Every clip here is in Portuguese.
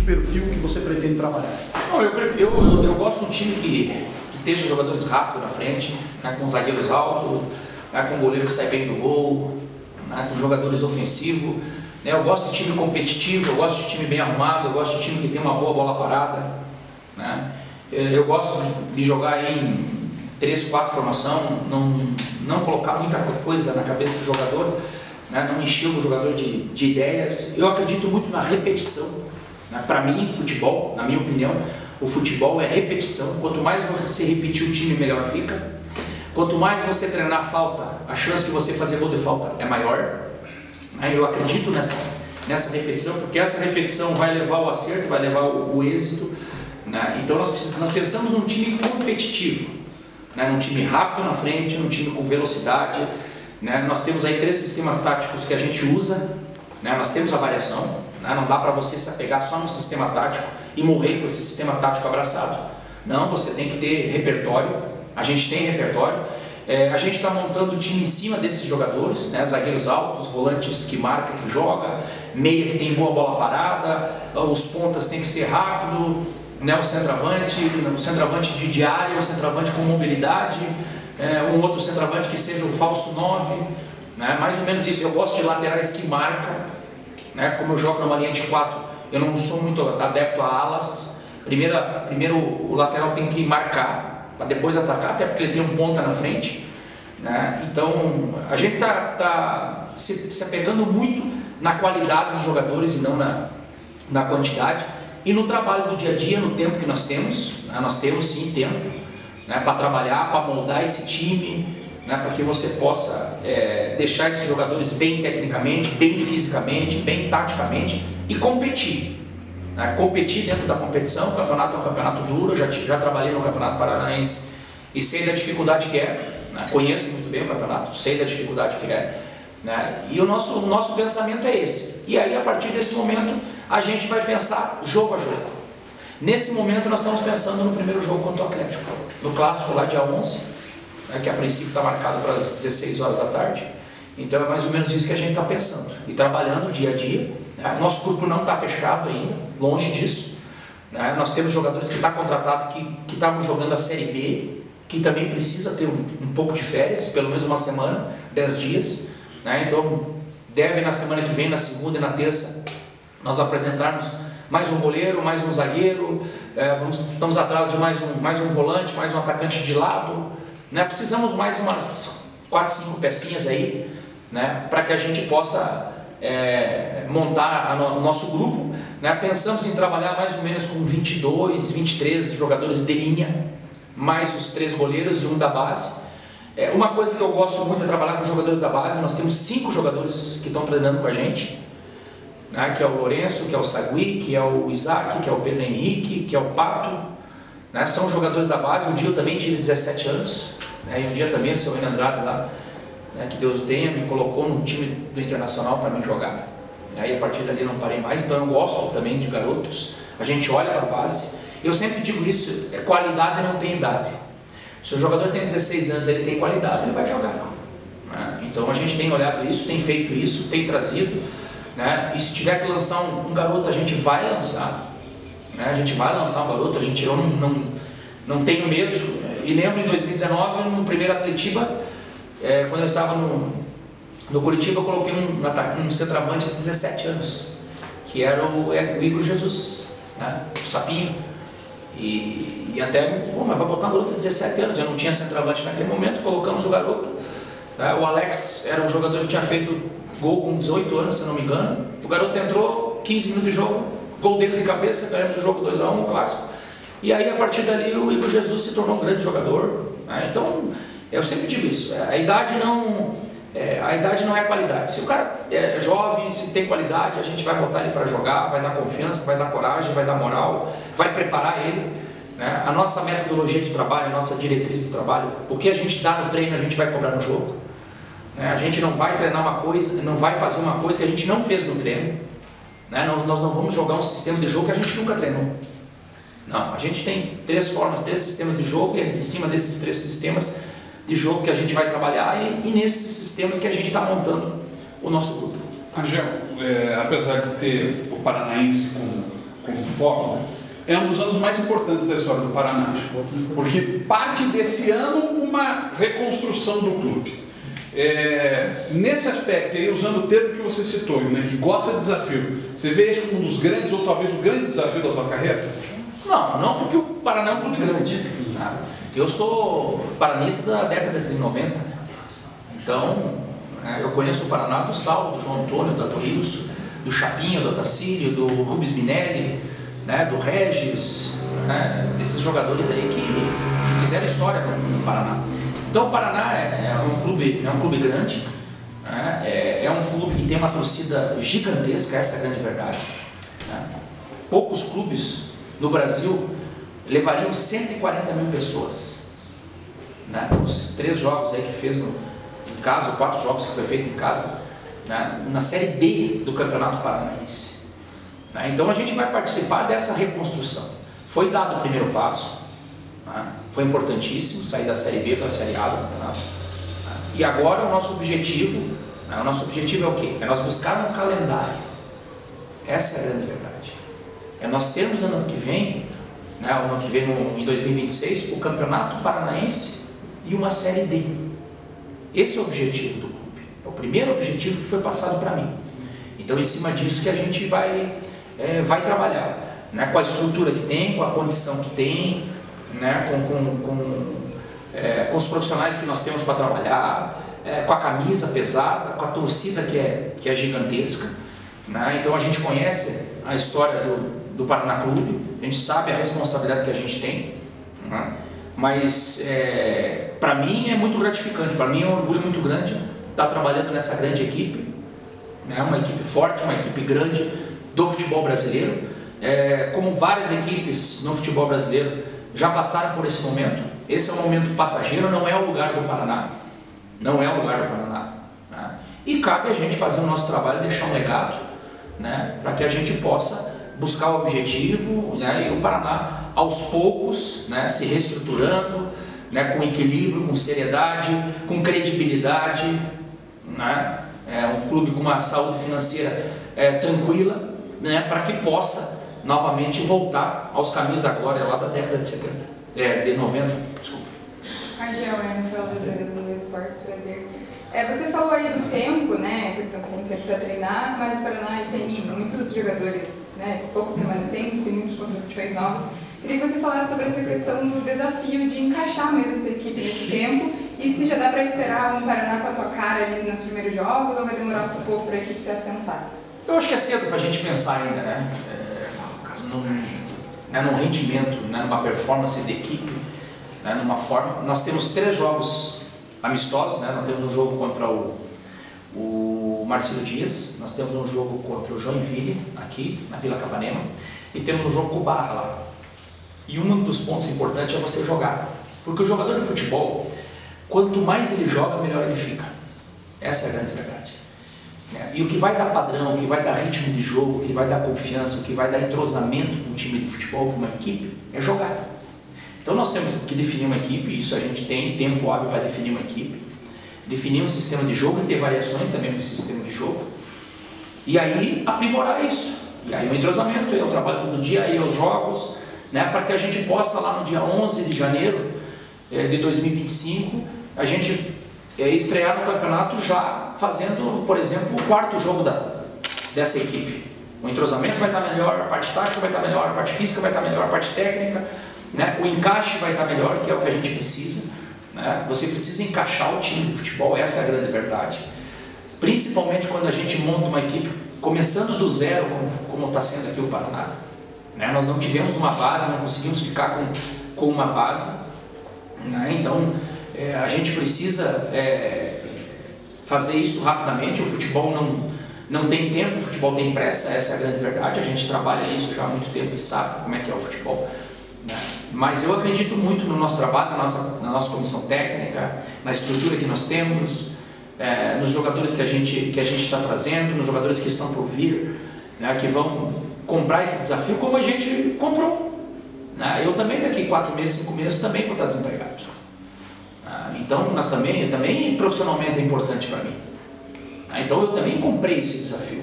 perfil que você pretende trabalhar? Não, eu gosto de um time que esteja jogadores rápidos na frente, né, com zagueiros altos, né, com goleiro que sai bem do gol, né, com jogadores ofensivos. Né, eu gosto de time competitivo, eu gosto de time bem arrumado, eu gosto de time que tem uma boa bola parada. Né. Eu gosto de jogar em 3, 4 formação, não colocar muita coisa na cabeça do jogador, né, não encher o jogador de ideias. Eu acredito muito na repetição. Né. Para mim, futebol, na minha opinião, o futebol é repetição. Quanto mais você repetir o time, melhor fica. Quanto mais você treinar a falta, a chance de você fazer gol de falta é maior. Eu acredito nessa repetição, porque essa repetição vai levar ao acerto, vai levar o êxito. Né? Então nós pensamos num time competitivo, né? Num time rápido na frente, num time com velocidade. Né? Nós temos aí 3 sistemas táticos que a gente usa. Né? Nós temos a variação, né? Não dá para você se apegar só no sistema tático e morrer com esse sistema tático abraçado. Não, você tem que ter repertório. A gente tem repertório. A gente está montando o time em cima desses jogadores, né? Zagueiros altos, volantes que marca, que joga, meia que tem boa bola parada, os pontas tem que ser rápido, né? O centroavante de diária, o centroavante com mobilidade, um outro centroavante que seja o falso 9, né? Mais ou menos isso. Eu gosto de laterais que marcam, né? Como eu jogo numa linha de 4, eu não sou muito adepto a alas. Primeiro o lateral tem que marcar, para depois atacar, até porque ele tem um ponta na frente. Né? Então, a gente está se apegando muito na qualidade dos jogadores e não na quantidade. E no trabalho do dia a dia, no tempo que nós temos, né? Nós temos sim tempo, né? Para trabalhar, para moldar esse time, né? Para que você possa deixar esses jogadores bem tecnicamente, bem fisicamente, bem taticamente e competir. Competir dentro da competição. O campeonato é um campeonato duro. Eu já trabalhei no Campeonato Paranaense e sei da dificuldade que é, né? Conheço muito bem o campeonato, sei da dificuldade que é, né? E o nosso pensamento é esse. E aí, a partir desse momento, a gente vai pensar jogo a jogo. Nesse momento, nós estamos pensando no primeiro jogo contra o Atlético, no clássico lá dia 11, né? Que a princípio está marcado para as 16 horas da tarde. Então é mais ou menos isso que a gente está pensando e trabalhando dia a dia. Né? Nosso grupo não está fechado ainda, longe disso. Né? Nós temos jogadores que estão contratados que estavam jogando a Série B, que também precisa ter um pouco de férias, pelo menos uma semana, 10 dias. Né? Então deve na semana que vem, na segunda e na terça, nós apresentarmos mais um goleiro, mais um zagueiro, estamos atrás de mais um volante, mais um atacante de lado. Né? Precisamos mais umas 4, 5 pecinhas aí, né? Para que a gente possa montar o nosso grupo. Né? Pensamos em trabalhar mais ou menos com 22, 23 jogadores de linha, mais os 3 goleiros e um da base. Uma coisa que eu gosto muito é trabalhar com os jogadores da base. Nós temos 5 jogadores que estão treinando com a gente, né? Que é o Lourenço, que é o Sagui, que é o Isaac, que é o Pedro Henrique, que é o Pato. Né? São jogadores da base. Um dia eu também tive 17 anos, né? E um dia também o seu Renan Andrade lá, que Deus tenha, me colocou no time do Internacional para mim jogar. E aí a partir dali não parei mais. Então eu gosto também de garotos. A gente olha para a base. Eu sempre digo isso: qualidade não tem idade. Se o jogador tem 16 anos, ele tem qualidade, ele vai jogar. Né? Então a gente tem olhado isso, tem feito isso, tem trazido. Né? E se tiver que lançar um garoto, a gente vai lançar. Né? A gente vai lançar um garoto. Eu não tenho medo. E lembro em 2019, no primeiro Atletiba, quando eu estava no Curitiba, eu coloquei um centroavante de 17 anos, que era o Igor Jesus, né? O Sapinho. E até, mas vai botar um garoto de 17 anos, eu não tinha centroavante naquele momento, colocamos o garoto. Né? O Alex era um jogador que tinha feito gol com 18 anos, se não me engano. O garoto entrou, 15 minutos de jogo, gol dele de cabeça, ganhamos o jogo 2-1 no clássico. E aí, a partir dali, o Igor Jesus se tornou um grande jogador. Né? Então, eu sempre digo isso: a idade não é qualidade. Se o cara é jovem, se tem qualidade, a gente vai botar ele para jogar, vai dar confiança, vai dar coragem, vai dar moral, vai preparar ele. Né? A nossa metodologia de trabalho, a nossa diretriz de trabalho, o que a gente dá no treino, a gente vai cobrar no jogo. Né? A gente não vai treinar uma coisa, não vai fazer uma coisa que a gente não fez no treino. Né? Nós não vamos jogar um sistema de jogo que a gente nunca treinou. Não, a gente tem 3 formas, 3 sistemas de jogo, e é em cima desses 3 sistemas de jogo que a gente vai trabalhar, e nesses sistemas que a gente está montando o nosso grupo. Angel, apesar de ter o Paranaense como foco, é um dos anos mais importantes da história do Paraná, porque parte desse ano uma reconstrução do clube. Nesse aspecto, aí, usando o termo que você citou, né, que gosta de desafio, você vê isso como um dos grandes, ou talvez o grande desafio da sua carreira? Não porque o Paraná é um clube grande. Tá? Eu sou paranista da década de 90, então eu conheço o Paraná do Saulo, do João Antônio, do Adolilson, do Chapinha, do Otacílio, do Rubens Minelli, né, do Regis, né, desses jogadores aí que fizeram história no Paraná. Então o Paraná é um clube grande, né, é um clube que tem uma torcida gigantesca, essa é a grande verdade. Né. Poucos clubes no Brasil levariam 140 mil pessoas. Né, os 3 jogos aí que fez em casa, 4 jogos que foi feito em casa, né, na Série B do Campeonato Paranaense. Então a gente vai participar dessa reconstrução. Foi dado o primeiro passo, né? Foi importantíssimo sair da Série B para a Série A do campeonato. E agora o nosso objetivo é o quê? É nós buscarmos um calendário. Essa é a grande verdade. É nós termos no ano que vem, em 2026, o Campeonato Paranaense e uma Série B. Esse é o objetivo do clube. É o primeiro objetivo que foi passado para mim. Então, em cima disso que a gente vai trabalhar, né, com a estrutura que tem, com a condição que tem, né, com os profissionais que nós temos para trabalhar, com a camisa pesada, com a torcida que é gigantesca. Né? Então a gente conhece a história do Paraná Clube, a gente sabe a responsabilidade que a gente tem, né? Mas para mim é muito gratificante, para mim é um orgulho muito grande estar trabalhando nessa grande equipe, né? Uma equipe forte, uma equipe grande do futebol brasileiro, como várias equipes no futebol brasileiro já passaram por esse momento. Esse é um momento passageiro, não é o lugar do Paraná, né? E cabe a gente fazer o nosso trabalho, deixar um legado, né, para que a gente possa buscar o objetivo, né, e o Paraná aos poucos, né, se reestruturando, né, com equilíbrio, com seriedade, com credibilidade, né, um clube com uma saúde financeira tranquila, né, para que possa novamente voltar aos caminhos da glória lá da década de 90, desculpa. Argel, do Luiz Esportes, prazer. Você falou aí do tempo, né, a questão que tem tempo para treinar, mas o Paraná tem muitos jogadores, né, poucos remanescentes e muitas contratações novas. Queria que você falasse sobre essa questão do desafio de encaixar mesmo essa equipe nesse tempo e se já dá para esperar um Paraná com a tua cara ali nos primeiros jogos ou vai demorar um pouco para a equipe se assentar? Eu acho que é cedo para a gente pensar ainda, né, num rendimento, né, numa performance de equipe, né, numa forma. Nós temos 3 jogos amistosos, né? Nós temos um jogo contra o Marcílio Dias, nós temos um jogo contra o Joinville, aqui na Vila Capanema, e temos um jogo com o Barra lá. E um dos pontos importantes é você jogar, porque o jogador de futebol, quanto mais ele joga, melhor ele fica. Essa é a grande verdade. E o que vai dar padrão, o que vai dar ritmo de jogo, o que vai dar confiança, o que vai dar entrosamento com um time de futebol, com uma equipe, é jogar. Então nós temos que definir uma equipe, isso a gente tem tempo hábil para definir uma equipe, definir um sistema de jogo e ter variações também para esse sistema de jogo, e aí aprimorar isso. E aí o entrosamento, é o trabalho todo dia, aí os jogos, né, para que a gente possa lá no dia 11 de janeiro de 2025, a gente estrear no campeonato já fazendo, por exemplo, o 4º jogo dessa equipe. O entrosamento vai estar melhor, a parte tática vai estar melhor, a parte física vai estar melhor, a parte técnica, né? O encaixe vai estar melhor, que é o que a gente precisa, né? Você precisa encaixar o time de futebol, essa é a grande verdade. Principalmente quando a gente monta uma equipe começando do zero, como está sendo aqui o Paraná, né? Nós não tivemos uma base, não conseguimos ficar com uma base, né? Então a gente precisa fazer isso rapidamente. O futebol não tem tempo, o futebol tem pressa, essa é a grande verdade. A gente trabalha isso já há muito tempo e sabe como é que é o futebol, né? Mas eu acredito muito no nosso trabalho, na nossa comissão técnica, na estrutura que nós temos, nos jogadores que a gente está trazendo, nos jogadores que estão por vir, né, que vão comprar esse desafio como a gente comprou, né? Eu também daqui 4 meses, 5 meses também vou estar desempregado. Então nós também profissionalmente é importante para mim. Então eu também comprei esse desafio.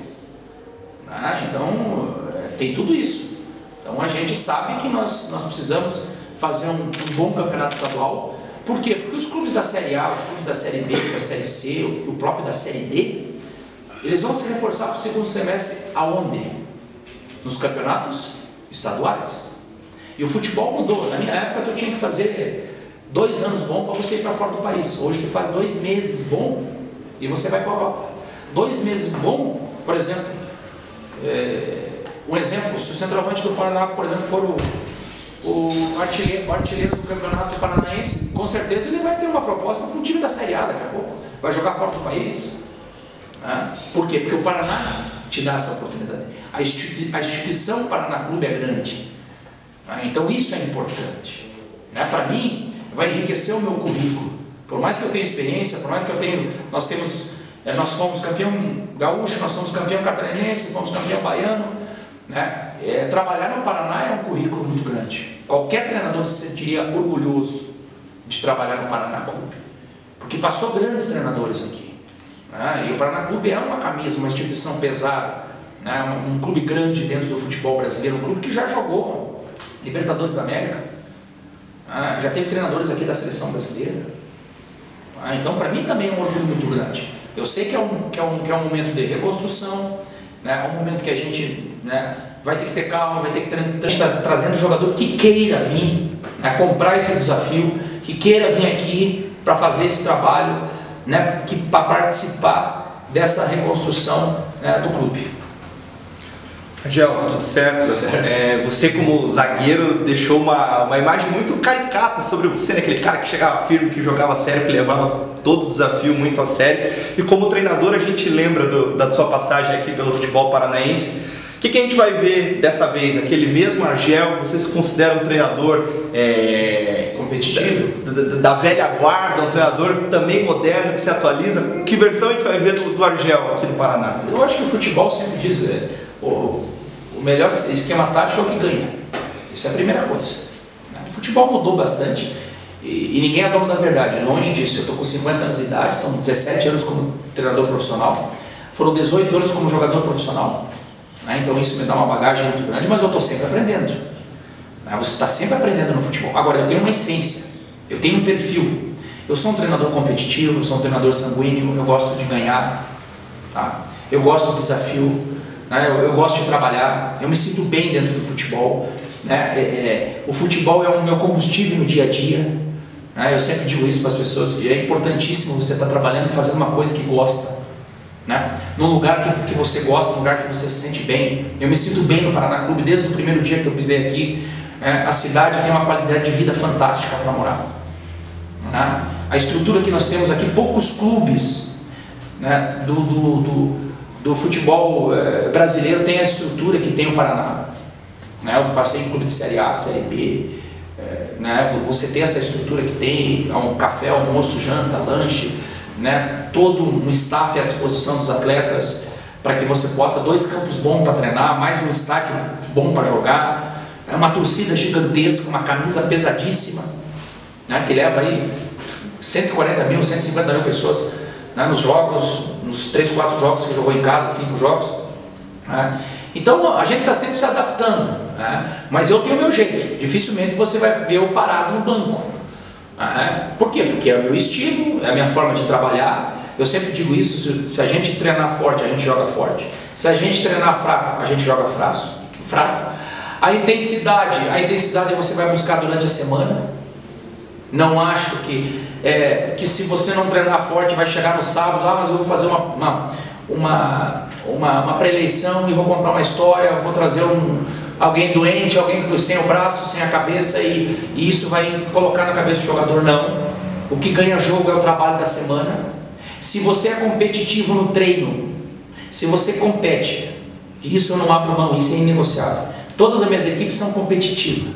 Então tem tudo isso. Então a gente sabe que nós precisamos fazer um bom campeonato estadual. Por quê? Porque os clubes da Série A, os clubes da Série B, da Série C, o próprio da Série D, eles vão se reforçar para o segundo semestre aonde? Nos campeonatos estaduais. E o futebol mudou. Na minha época tu tinha que fazer 2 anos bom para você ir para fora do país. Hoje tu faz 2 meses bom e você vai para a Europa. 2 meses bom, por exemplo, um exemplo, se o centroavante do Paraná, por exemplo, for o artilheiro do campeonato paranaense, com certeza ele vai ter uma proposta para um time da Série A daqui a pouco. Vai jogar fora do país. Por quê? Porque o Paraná te dá essa oportunidade. A instituição Paraná Clube é grande. Então isso é importante. Para mim, vai enriquecer o meu currículo. Por mais que eu tenha experiência, por mais que eu tenha... Nós fomos campeão gaúcho, nós fomos campeão catarinense, fomos campeão baiano. Trabalhar no Paraná é um currículo muito grande. Qualquer treinador se sentiria orgulhoso de trabalhar no Paraná Clube. Porque passou grandes treinadores aqui. E o Paraná Clube é uma camisa, uma instituição pesada, um clube grande dentro do futebol brasileiro, um clube que já jogou Libertadores da América, já teve treinadores aqui da seleção brasileira. Então para mim também é um orgulho muito grande. Eu sei que é um momento de reconstrução, é um momento que a gente vai ter que ter calma, vai ter que estar trazendo jogador que queira vir comprar esse desafio, que queira vir aqui para fazer esse trabalho, para participar dessa reconstrução do clube. Angel, tudo certo? Você como zagueiro deixou uma imagem muito caricata sobre você, aquele cara que chegava firme, que jogava sério, que levava todo o desafio muito a sério. E como treinador a gente lembra da sua passagem aqui pelo futebol paranaense. O que a gente vai ver dessa vez? Aquele mesmo Argel, você se considera um treinador competitivo? Da velha guarda, um treinador também moderno, que se atualiza? Que versão a gente vai ver do Argel aqui no Paraná? Eu acho que o futebol sempre diz, o melhor esquema tático é o que ganha. Isso é a primeira coisa. O futebol mudou bastante e ninguém é dono da verdade, longe disso. Eu estou com 50 anos de idade, são 17 anos como treinador profissional, foram 18 anos como jogador profissional. Então isso me dá uma bagagem muito grande, mas eu estou sempre aprendendo. Você está sempre aprendendo no futebol. Agora, eu tenho uma essência, eu tenho um perfil. Eu sou um treinador competitivo, eu sou um treinador sanguíneo, eu gosto de ganhar, eu gosto do desafio, eu gosto de trabalhar, eu me sinto bem dentro do futebol. O futebol é o meu combustível no dia a dia. Eu sempre digo isso para as pessoas, que é importantíssimo você estar trabalhando e fazendo uma coisa que gosta. Num lugar que você gosta, num lugar que você se sente bem. Eu me sinto bem no Paraná Clube desde o primeiro dia que eu pisei aqui. A cidade tem uma qualidade de vida fantástica para morar. A estrutura que nós temos aqui, poucos clubes do futebol brasileiro têm a estrutura que tem o Paraná. Eu passei em clube de Série A, Série B. Você tem essa estrutura que tem um café, almoço, janta, lanche, todo um staff à disposição dos atletas para que você possa 2 campos bons para treinar, mais um estádio bom para jogar, uma torcida gigantesca, uma camisa pesadíssima, que leva aí 140 mil, 150 mil pessoas nos jogos, nos 3, 4 jogos que jogou em casa, 5 jogos. Então a gente está sempre se adaptando, mas eu tenho o meu jeito. Dificilmente você vai ver eu parado no banco. Por quê? Porque é o meu estilo, é a minha forma de trabalhar. Eu sempre digo isso: se a gente treinar forte, a gente joga forte. Se a gente treinar fraco, a gente joga fraco. A intensidade você vai buscar durante a semana. Não acho que se você não treinar forte vai chegar no sábado, mas eu vou fazer uma pré-eleição e vou contar uma história, vou trazer alguém doente, alguém sem o braço, sem a cabeça, e isso vai colocar na cabeça do jogador. Não. O que ganha jogo é o trabalho da semana. Se você é competitivo no treino, se você compete, isso eu não abro mão, isso é inegociável. Todas as minhas equipes são competitivas,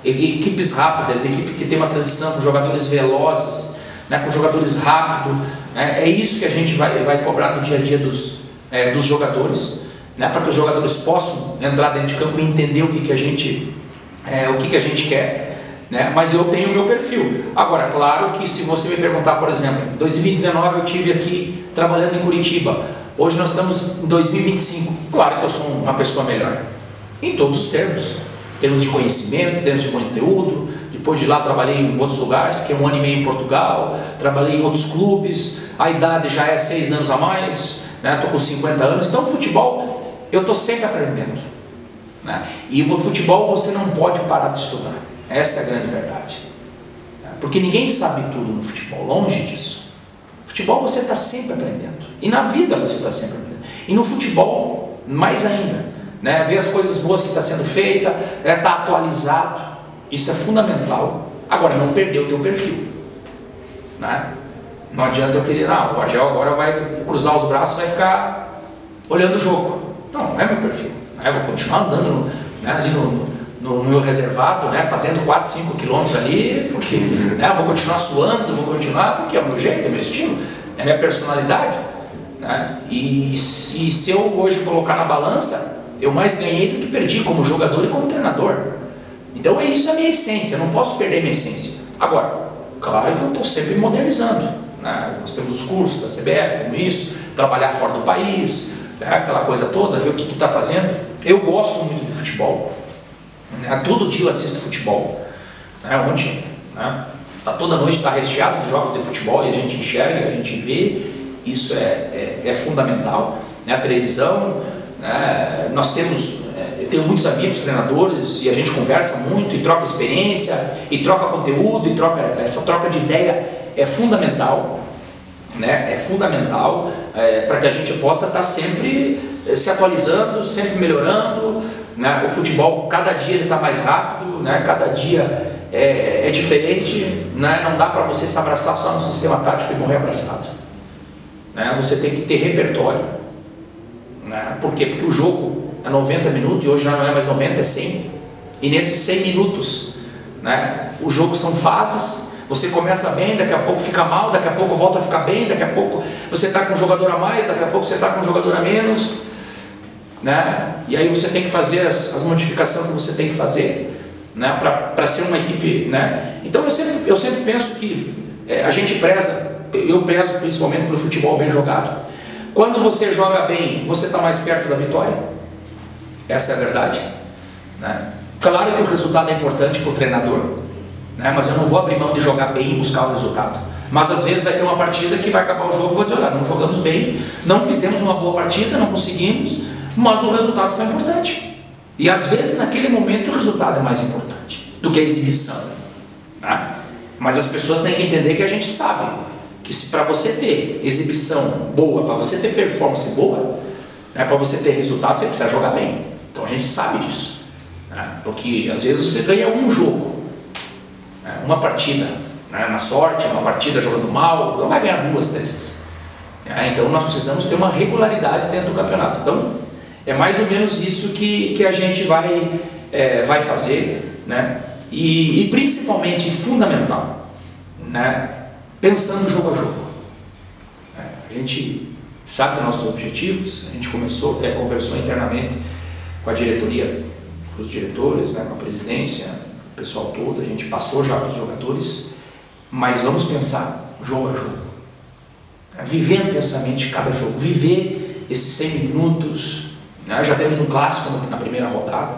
equipes rápidas, equipes que tem uma transição com jogadores velozes, com jogadores rápidos. É isso que a gente vai cobrar no dia a dia dos jogadores, para que os jogadores possam entrar dentro de campo e entender o que a gente quer, mas eu tenho o meu perfil. Agora, claro que se você me perguntar, por exemplo, em 2019 eu estive aqui trabalhando em Curitiba, hoje nós estamos em 2025, claro que eu sou uma pessoa melhor, Em todos os termos. Em termos de conhecimento, em termos de conteúdo. Depois de lá trabalhei em outros lugares, fiquei 1 ano e meio em Portugal, trabalhei em outros clubes, a idade já é 6 anos a mais, né? Estou com 50 anos, então futebol eu estou sempre aprendendo, né? E no futebol você não pode parar de estudar, essa é a grande verdade, né? Porque ninguém sabe tudo no futebol, longe disso. Futebol você está sempre aprendendo, e na vida você está sempre aprendendo, e no futebol mais ainda, né? Ver as coisas boas que está sendo feita, tá atualizado. Isso é fundamental. Agora, não perder o teu perfil, né? Não adianta eu querer, não, o Argel agora vai cruzar os braços e vai ficar olhando o jogo. Não, não é meu perfil, né? Eu vou continuar andando, né, ali no meu reservado, né, fazendo 4, 5 quilômetros ali, porque, né, eu vou continuar suando, vou continuar, porque é o meu jeito, é o meu estilo, é a minha personalidade, né? E se eu hoje colocar na balança, eu mais ganhei do que perdi como jogador e como treinador. Então isso é a minha essência, eu não posso perder minha essência. Agora, claro que eu estou sempre me modernizando, né? Nós temos os cursos da CBF, como isso, trabalhar fora do país, né? Aquela coisa toda, ver o que está fazendo. Eu gosto muito de futebol, né? Todo dia eu assisto futebol, né? Ontem, né? Toda noite está recheado de jogos de futebol e a gente enxerga, a gente vê, isso é fundamental, né? A televisão, né? Nós temos... Eu tenho muitos amigos treinadores e a gente conversa muito e troca experiência e troca conteúdo e essa troca de ideia é fundamental, né? É fundamental para que a gente possa estar sempre se atualizando, sempre melhorando, né? O futebol cada dia ele está mais rápido, né? Cada dia é diferente, né? Não dá para você se abraçar só no sistema tático e morrer abraçado, né? Você tem que ter repertório, né? Por quê? Porque o jogo é 90 minutos e hoje já não é mais 90, é 100. E nesses 100 minutos, né, o jogo são fases. Você começa bem, daqui a pouco fica mal, daqui a pouco volta a ficar bem, daqui a pouco você está com um jogador a mais, daqui a pouco você está com um jogador a menos, né? E aí você tem que fazer as modificações que você tem que fazer, né, para ser uma equipe, né? Então eu sempre penso que a gente preza, eu prezo principalmente pelo futebol bem jogado. Quando você joga bem, você está mais perto da vitória. Essa é a verdade, né? Claro que o resultado é importante para o treinador, né? Mas eu não vou abrir mão de jogar bem e buscar o resultado. Mas às vezes vai ter uma partida que vai acabar o jogo e vou dizer, olha, não jogamos bem, não fizemos uma boa partida, não conseguimos, mas o resultado foi importante. E às vezes naquele momento o resultado é mais importante do que a exibição, né? Mas as pessoas têm que entender que a gente sabe que se para você ter exibição boa, para você ter performance boa, né, para você ter resultado você precisa jogar bem. Então a gente sabe disso, né? Porque às vezes você ganha um jogo, né, uma partida, né, na sorte, uma partida jogando mal, não vai ganhar 2, 3, né? Então nós precisamos ter uma regularidade dentro do campeonato. Então é mais ou menos isso que a gente vai fazer, né? E principalmente fundamental, né, pensando jogo a jogo. A gente sabe dos nossos objetivos, a gente conversou internamente com a diretoria, com os diretores, né, com a presidência, o pessoal todo, a gente passou já para os jogadores, mas vamos pensar jogo a jogo, né, viver intensamente cada jogo, viver esses 100 minutos, né, já temos um clássico na primeira rodada,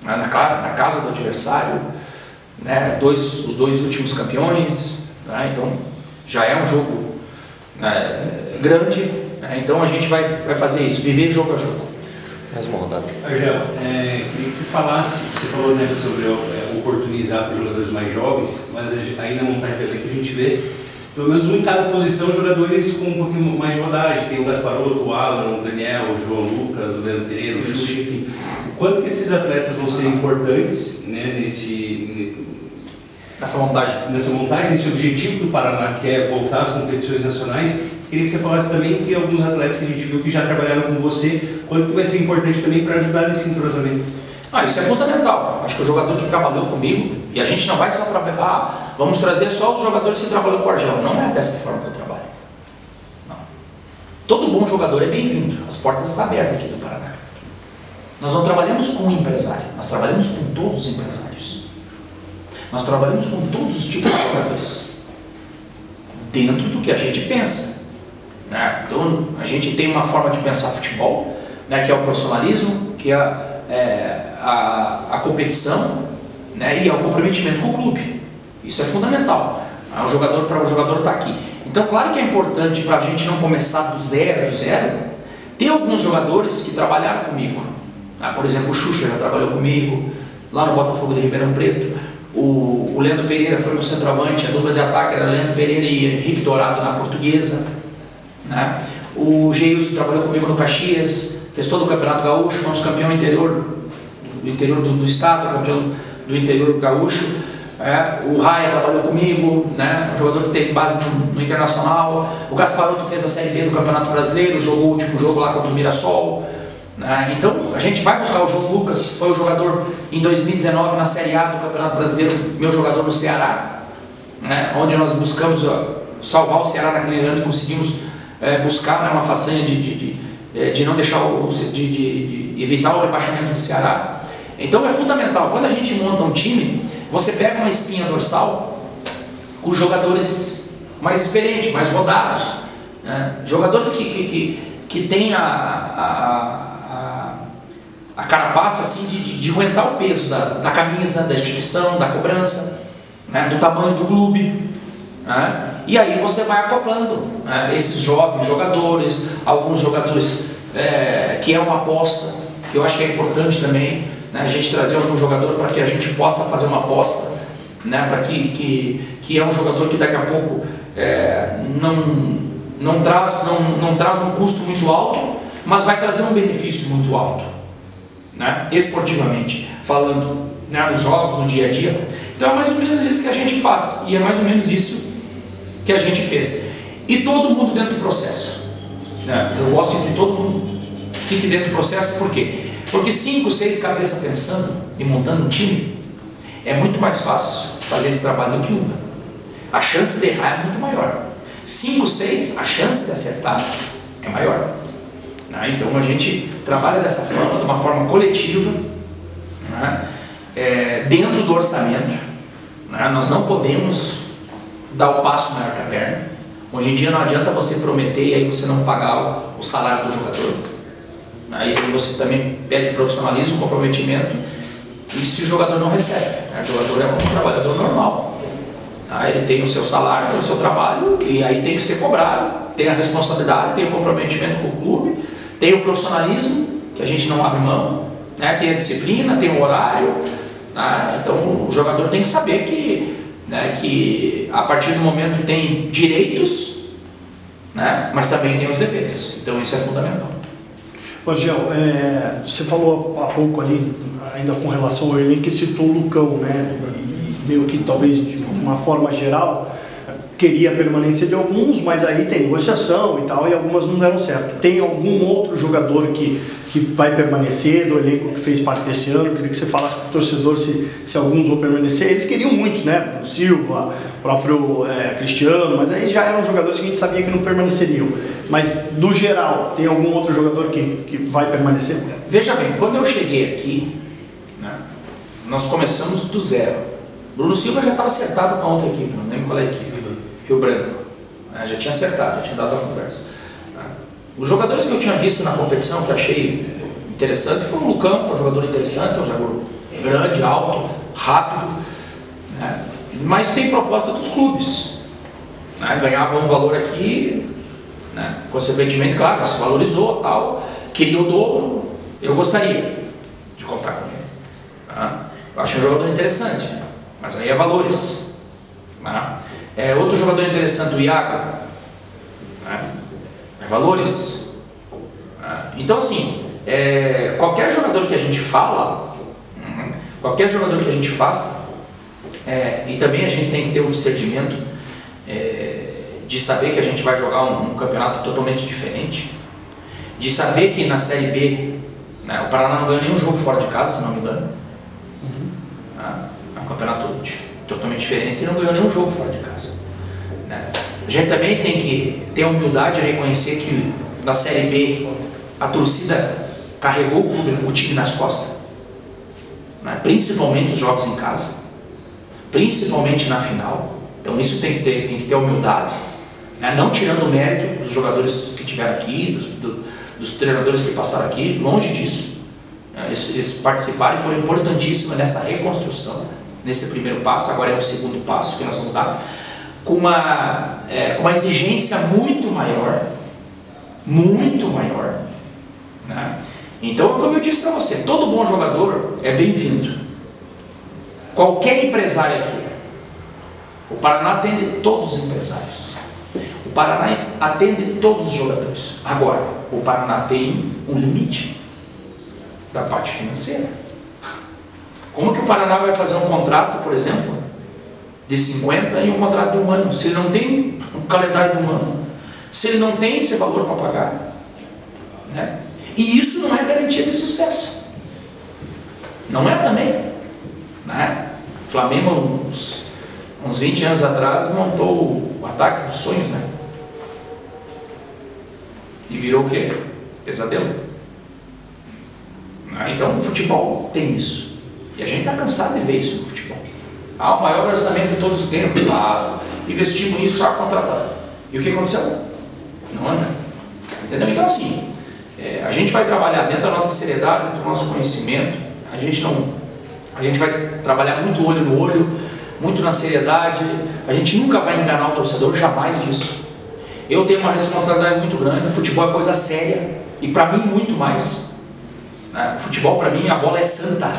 né, na casa do adversário, né, os dois últimos campeões, né, então já é um jogo, né, grande, né, então a gente vai fazer isso, viver jogo a jogo. Mais uma rodada. Argel, queria que você falasse, você falou, né, sobre oportunizar para os jogadores mais jovens, mas aí na montagem do elenco a gente vê, pelo menos em cada posição, jogadores com um pouquinho mais de rodagem. Tem o Gasparotto, o Alan, o Daniel, o João Lucas, o Leandro Pereira, o Xuxa, enfim. O quanto que esses atletas vão ser importantes, né, nessa montagem, nesse objetivo do Paraná, que é voltar às competições nacionais. Queria que você falasse também que alguns atletas que a gente viu que já trabalharam com você, quanto que vai ser importante também para ajudar nesse entrosamento? Isso é fundamental. Acho que o jogador que trabalhou comigo, e a gente não vai só trabalhar, vamos trazer só os jogadores que trabalham com o Argel. Não é dessa forma que eu trabalho. Não. Todo bom jogador é bem-vindo. As portas estão abertas aqui do Paraná. Nós não trabalhamos com um empresário, nós trabalhamos com todos os empresários. Nós trabalhamos com todos os tipos de jogadores, dentro do que a gente pensa, né? Então a gente tem uma forma de pensar futebol, né, que é o profissionalismo, que é a competição, né, e ao comprometimento com o clube. Isso é fundamental. Para o jogador estar aqui. Então, claro que é importante para a gente não começar do zero. Tem alguns jogadores que trabalharam comigo. Por exemplo, o Xuxa já trabalhou comigo, lá no Botafogo de Ribeirão Preto. O Leandro Pereira foi meu centroavante, a dupla de ataque era Leandro Pereira e Henrique Dourado na Portuguesa. Né? O Geilson trabalhou comigo no Caxias, fez todo o Campeonato Gaúcho, fomos campeão do interior do estado, campeão do interior gaúcho. O Raia trabalhou comigo, né? Um jogador que teve base no Internacional. O Gasparoto fez a Série B do Campeonato Brasileiro, jogou o último jogo lá contra o Mirassol. Né? Então a gente vai buscar o João Lucas, foi o jogador em 2019 na Série A do Campeonato Brasileiro, meu jogador no Ceará, né? Onde nós buscamos salvar o Ceará naquele ano e conseguimos buscar, né, uma façanha de não deixar de evitar o rebaixamento do Ceará. Então é fundamental, quando a gente monta um time, você pega uma espinha dorsal com jogadores mais experientes, mais rodados, né? Jogadores que têm a carapaça assim, de aguentar o peso da camisa, da instituição, da cobrança, né? Do tamanho do clube, né? E aí você vai acoplando, né, esses jovens jogadores, alguns jogadores que é uma aposta, que eu acho que é importante também, né, a gente trazer algum jogador para que a gente possa fazer uma aposta, né, para que é um jogador que daqui a pouco não traz um custo muito alto, mas vai trazer um benefício muito alto, né, esportivamente falando, né, nos jogos, no dia a dia. Então é mais ou menos isso que a gente faz, e é mais ou menos isso que a gente fez. E todo mundo dentro do processo, né? Eu gosto de todo mundo fique dentro do processo, por quê? Porque 5, 6 cabeças pensando e montando um time é muito mais fácil fazer esse trabalho do que uma. A chance de errar é muito maior. 5, 6, a chance de acertar é maior, né? Então a gente trabalha dessa forma, de uma forma coletiva, né? Dentro do orçamento, né? Nós não podemos dar o passo maior que a perna. Hoje em dia não adianta você prometer e aí você não pagar o salário do jogador. Aí você também pede profissionalismo, comprometimento, e se o jogador não recebe, né? O jogador é um trabalhador normal. Ele tem o seu salário, tem o seu trabalho, e aí tem que ser cobrado, tem a responsabilidade, tem o comprometimento com o clube, tem o profissionalismo, que a gente não abre mão, né? Tem a disciplina, tem o horário, né? Então o jogador tem que saber que a partir do momento tem direitos, né? Mas também tem os deveres. Então isso é fundamental. Gel, você falou há pouco ali, ainda com relação ao elenco, que citou o Lucão, né? E meio que talvez de uma forma geral queria a permanência de alguns, mas aí tem negociação e tal, e algumas não deram certo. Tem algum outro jogador que vai permanecer do elenco que fez parte desse ano? Eu queria que você falasse para o torcedor se alguns vão permanecer. Eles queriam muito, né? O Silva, o próprio Cristiano, mas aí já eram jogadores que a gente sabia que não permaneceriam. Mas, do geral, tem algum outro jogador que vai permanecer? Veja bem, quando eu cheguei aqui, né, nós começamos do zero. Bruno Silva já estava acertado com a outra equipe, não lembro qual é a equipe. Rio Branco, já tinha acertado, já tinha dado a conversa. Os jogadores que eu tinha visto na competição, que eu achei interessante, foi o Lucão, que é um jogador interessante, um jogador grande, alto, rápido, né? Mas tem proposta dos clubes, né? Ganhava um valor aqui, né? Consequentemente, claro, se valorizou, tal, queria o dobro, eu gostaria de contar com ele. Tá? Eu acho um jogador interessante, mas aí é valores. Tá? Outro jogador interessante, o Iago, né? Valores. Então assim, qualquer jogador que a gente fala, qualquer jogador que a gente faça, e também a gente tem que ter um discernimento de saber que a gente vai jogar um campeonato totalmente diferente, de saber que na Série B, né, o Paraná não ganhou nenhum jogo fora de casa, se não me engano. É um campeonato totalmente diferente e não ganhou nenhum jogo fora de casa, né? A gente também tem que ter a humildade de reconhecer que na Série B a torcida carregou o time nas costas, né? Principalmente os jogos em casa, principalmente na final. Então isso tem que ter humildade, né? Não tirando o mérito dos jogadores que estiveram aqui, dos treinadores que passaram aqui, longe disso. Eles participaram e foram importantíssimos nessa reconstrução, nesse primeiro passo. Agora é o segundo passo que nós vamos dar, com uma exigência muito maior, né? Então, como eu disse para você, todo bom jogador é bem-vindo. Qualquer empresário aqui, o Paraná atende todos os empresários, o Paraná atende todos os jogadores. Agora, o Paraná tem um limite da parte financeira. Como que o Paraná vai fazer um contrato, por exemplo, de 50 e um contrato de 1 ano, se ele não tem um calendário de 1 ano, se ele não tem esse valor para pagar, né? E isso não é garantia de sucesso, não é também, né? O Flamengo, uns 20 anos atrás, montou o ataque dos sonhos, né? E virou o quê? Pesadelo. Então o futebol tem isso, e a gente está cansado de ver isso no futebol. O maior orçamento de todos os tempos, investimos nisso, só contratado. E o que aconteceu? Não anda. Entendeu? Então assim, a gente vai trabalhar dentro da nossa seriedade, dentro do nosso conhecimento. A gente vai trabalhar muito olho no olho, muito na seriedade. A gente nunca vai enganar o torcedor, jamais disso. Eu tenho uma responsabilidade muito grande. O futebol é coisa séria, e para mim muito mais. O futebol, para mim, a bola é santa.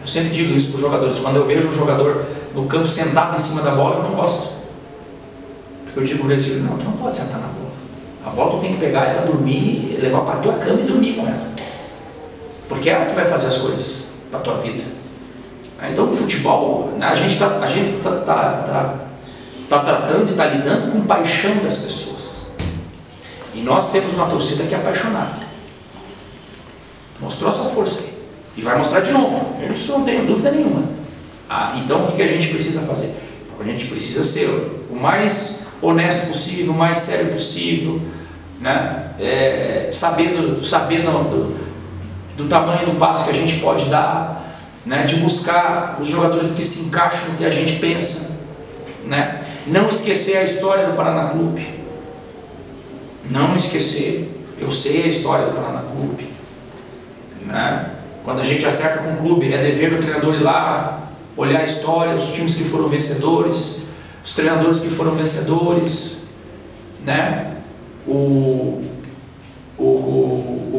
Eu sempre digo isso para os jogadores. Quando eu vejo um jogador no campo sentado em cima da bola, eu não gosto. Porque eu digo para eles: não, tu não pode sentar na bola. A bola tu tem que pegar ela, dormir, levar para a tua cama e dormir com ela. Porque é ela que vai fazer as coisas para a tua vida. Então o futebol, a gente está tratando e está lidando com paixão das pessoas. E nós temos uma torcida que é apaixonada. Mostrou sua força aí. E vai mostrar de novo. Isso não tenho dúvida nenhuma. Então o que a gente precisa fazer? A gente precisa ser o mais honesto possível, o mais sério possível, né? Sabendo do tamanho do passo que a gente pode dar, né? De buscar os jogadores que se encaixam no que a gente pensa, né? Não esquecer a história do Paraná Clube. Não esquecer. Eu sei a história do Paraná Clube, né? Quando a gente acerta com o clube, é dever do treinador ir lá, olhar a história, os times que foram vencedores, os treinadores que foram vencedores, né? O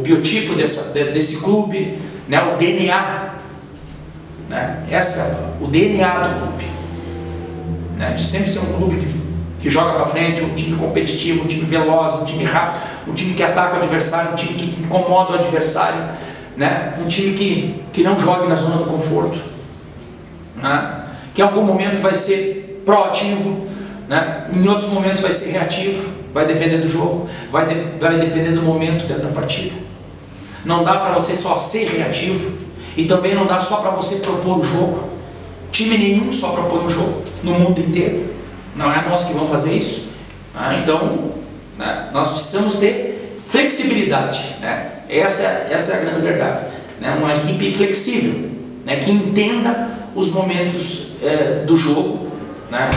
biotipo desse clube, né? O DNA, né? O DNA do clube, né? De sempre ser um clube que joga para frente, um time competitivo, um time veloz, um time rápido, um time que ataca o adversário, um time que incomoda o adversário, né? Um time que não jogue na zona do conforto, né? Que em algum momento vai ser proativo, né? Em outros momentos vai ser reativo, vai depender do jogo, vai depender do momento dentro da partida. Não dá para você só ser reativo, e também não dá só para você propor o jogo. Time nenhum só propõe o jogo no mundo inteiro. Não é nós que vamos fazer isso. Então, né? Nós precisamos ter flexibilidade, né? Essa é a grande verdade, né? Uma equipe flexível, né? Que entenda os momentos do jogo, né?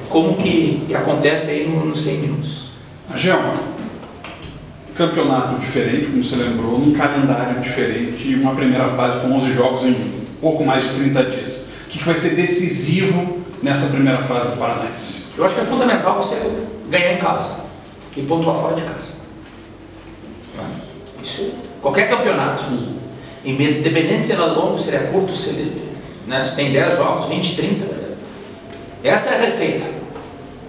Como que acontece aí nos 100 minutos. Agel, campeonato diferente, como você lembrou, num calendário diferente, e uma primeira fase com 11 jogos em pouco mais de 30 dias. O que vai ser decisivo nessa primeira fase do Paranaense? Eu acho que é fundamental você ganhar em casa e pontuar fora de casa. Isso, qualquer campeonato, independente se ele é longo, se ele é curto, se tem 10 jogos, 20, 30, essa é a receita.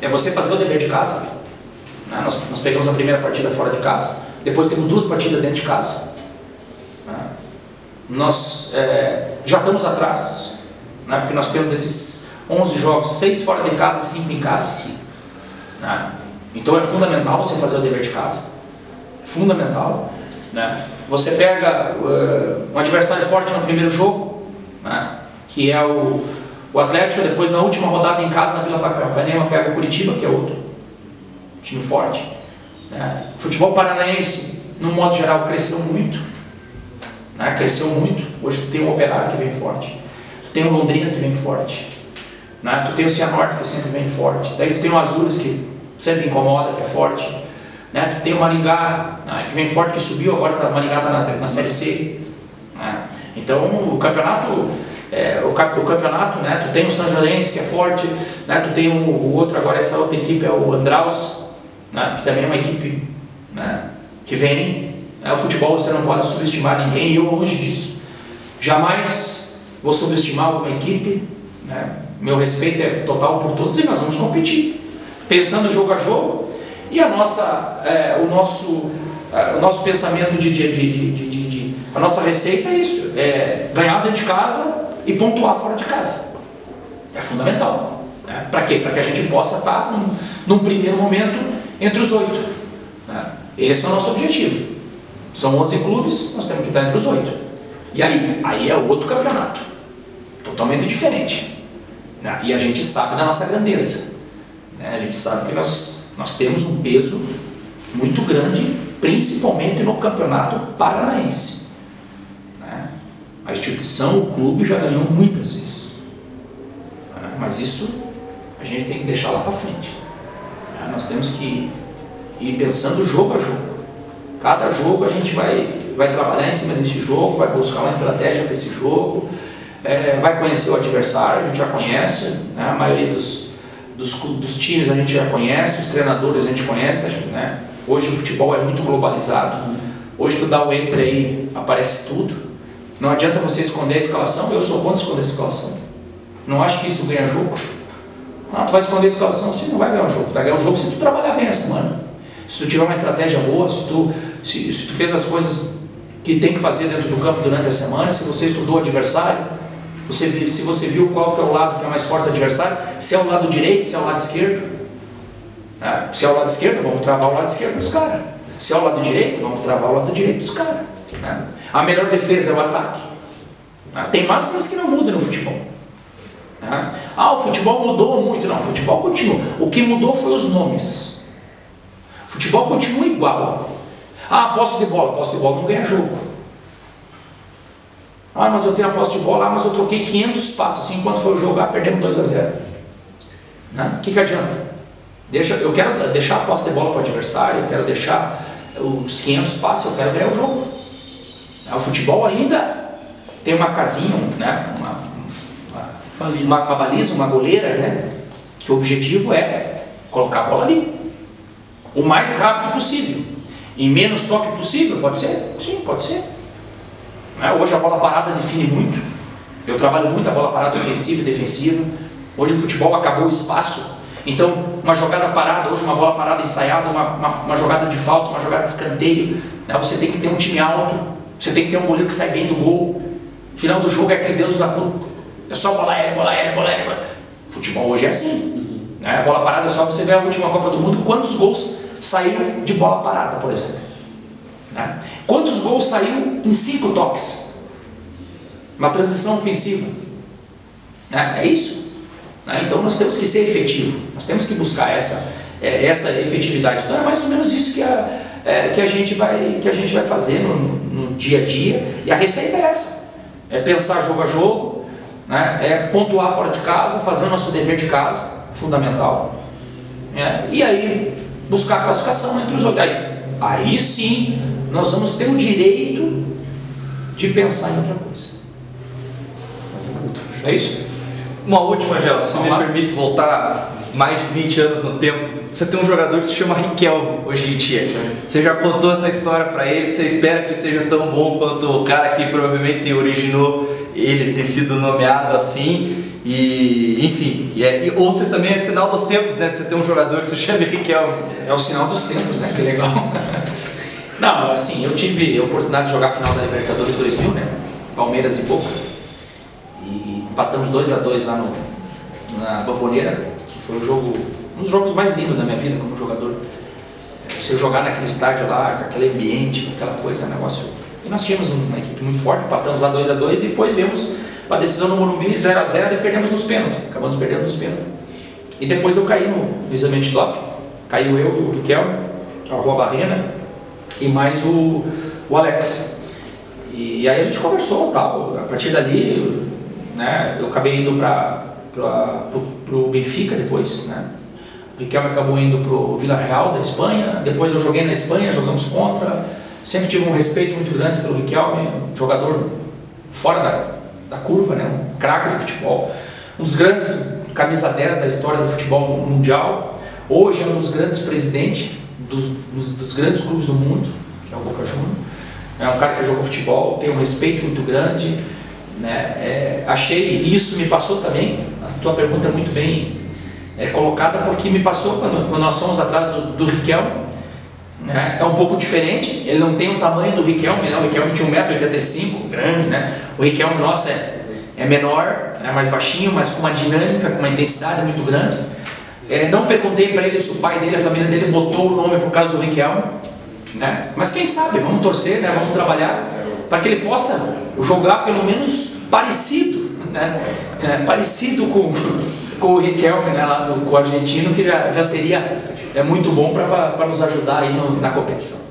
É você fazer o dever de casa. Nós pegamos a primeira partida fora de casa, depois temos 2 partidas dentro de casa. Nós já estamos atrás, porque nós temos desses 11 jogos, 6 fora de casa e 5 em casa. Então é fundamental você fazer o dever de casa. É fundamental. Você pega um adversário forte no primeiro jogo, que é o Atlético. Depois, na última rodada em casa, na Vila Capanema, pega o Curitiba, que é outro time forte. O futebol paranaense, no modo geral, cresceu muito. Cresceu muito. Hoje tu tem o Operário que vem forte, tu tem o Londrina que vem forte, tu tem o Cianorte que sempre vem forte, daí tu tem o Azures que sempre incomoda, que é forte, tu tem o Maringá que vem forte, que subiu, agora o Maringá está na Série C. Então o campeonato, né, tu tem o São Joalense que é forte, né, tu tem o outro agora, essa outra equipe é o Andraus, né, que também é uma equipe, né, que vem. O futebol você não pode subestimar ninguém, e eu longe disso. Jamais vou subestimar alguma equipe, né? Meu respeito é total por todos e nós vamos competir, pensando jogo a jogo. E o nosso pensamento a nossa receita é isso, é ganhar dentro de casa e pontuar fora de casa. É fundamental, né? Para quê? Para que a gente possa estar num primeiro momento entre os 8, né? Esse é o nosso objetivo. São 11 clubes, nós temos que estar entre os 8. E aí é outro campeonato, totalmente diferente, né? E a gente sabe da nossa grandeza, né? A gente sabe que nós temos um peso muito grande, principalmente no campeonato paranaense, né? A instituição, o clube já ganhou muitas vezes, né? Mas isso a gente tem que deixar lá para frente, né? Nós temos que ir pensando jogo a jogo. Cada jogo a gente vai trabalhar em cima desse jogo, vai buscar uma estratégia para esse jogo, vai conhecer o adversário, a gente já conhece, né? A maioria dos times a gente já conhece, os treinadores a gente conhece, né? Hoje o futebol é muito globalizado, hoje tu dá o enter aí, aparece tudo, não adianta você esconder a escalação, eu sou contra esconder a escalação, não acho que isso ganha jogo. Tu vai esconder a escalação, você não vai ganhar o jogo, vai ganhar o jogo se tu trabalhar bem a semana, se tu tiver uma estratégia boa, se tu fez as coisas que tem que fazer dentro do campo durante a semana, se você estudou o adversário, se você viu qual que é o lado que é mais forte do adversário, se é o lado direito, se é o lado esquerdo, né? Se é o lado esquerdo, vamos travar o lado esquerdo dos caras, se é o lado direito, vamos travar o lado direito dos caras, né? A melhor defesa é o ataque, né? Tem máximas que não mudam no futebol, né? O futebol mudou muito, não, o futebol continua, o que mudou foi os nomes. O futebol continua igual. Posse de bola não ganha jogo. Mas eu tenho a posse de bola, mas eu troquei 500 passos, assim, enquanto foi o jogo, perdemos 2-0. Né? O que adianta? Eu quero deixar a posse de bola para o adversário, eu quero deixar os 500 passos, eu quero ganhar o jogo. O futebol ainda tem uma casinha, né? uma baliza, uma goleira, né? Que o objetivo é colocar a bola ali o mais rápido possível, em menos toque possível, pode ser? Sim, pode ser. Hoje a bola parada define muito, eu trabalho muito a bola parada ofensiva e defensiva. Hoje o futebol acabou o espaço, então uma jogada parada, hoje uma bola parada ensaiada, uma jogada de falta, uma jogada de escanteio, né? Você tem que ter um time alto, você tem que ter um goleiro que sai bem do gol, final do jogo é aquele Deus dos acordos, é só bola aérea, bola aérea, bola aérea. Futebol hoje é assim, né? A bola parada é só você ver a última Copa do Mundo, quantos gols saíram de bola parada, por exemplo, né? Quantos gols saíram em 5 toques, uma transição ofensiva, né? É isso, né? Então nós temos que ser efetivo, nós temos que buscar essa efetividade. Então é mais ou menos isso que a gente vai fazer no dia a dia, e a receita é essa, é pensar jogo a jogo, né? É pontuar fora de casa, fazer o nosso dever de casa, fundamental, né? E aí buscar a classificação entre os 8. Aí sim nós vamos ter o direito de pensar em outra coisa. É isso? Uma última, Gel, se me permite voltar mais de 20 anos no tempo. Você tem um jogador que se chama Riquelme hoje em dia. Você já contou essa história para ele, você espera que seja tão bom quanto o cara que provavelmente originou ele ter sido nomeado assim. E, enfim, ou você também é sinal dos tempos, né? Você tem um jogador que se chama Riquelme. É o sinal dos tempos, né? Que legal. Não, assim, eu tive a oportunidade de jogar a final da Libertadores 2000, né? Palmeiras e Boca. E empatamos 2-2 lá na Bombonera, que foi um dos jogos mais lindos da minha vida como jogador. Você jogar naquele estádio lá, com aquele ambiente, com aquela coisa, negócio. E nós tínhamos uma equipe muito forte, empatamos lá 2-2 e depois viemos para a decisão no Morumbi, 0-0, e perdemos nos pênaltis. Acabamos perdendo nos pênaltis. E depois eu caí no exame antidoping. Caiu eu, o Riquelme, a Rua Barrena e mais o Alex. E aí a gente conversou tal. A partir dali, né, eu acabei indo para o Benfica depois, né? O Riquelme acabou indo para o Vila Real da Espanha. Depois eu joguei na Espanha, jogamos contra. Sempre tive um respeito muito grande pelo Riquelme, jogador fora da curva, né? Um craque do futebol, um dos grandes camisa 10 da história do futebol mundial, hoje é um dos grandes presidentes dos grandes clubes do mundo, que é o Boca Juniors. É um cara que jogou futebol, tem um respeito muito grande, né? Achei, isso me passou também, a tua pergunta é muito bem colocada, porque me passou quando nós fomos atrás do Riquelme, né? É um pouco diferente, ele não tem o tamanho do Riquelme, né? O Riquelme tinha 1,85 m, grande, né? O Riquelme nosso é menor, é mais baixinho, mas com uma dinâmica, com uma intensidade muito grande. Não perguntei para ele se o pai dele, a família dele botou o nome por causa do Riquelme, né? Mas quem sabe, vamos torcer, né? Vamos trabalhar para que ele possa jogar pelo menos parecido, né? Parecido com o Riquelme, né? Lá com o argentino, que já seria muito bom para nos ajudar aí na competição.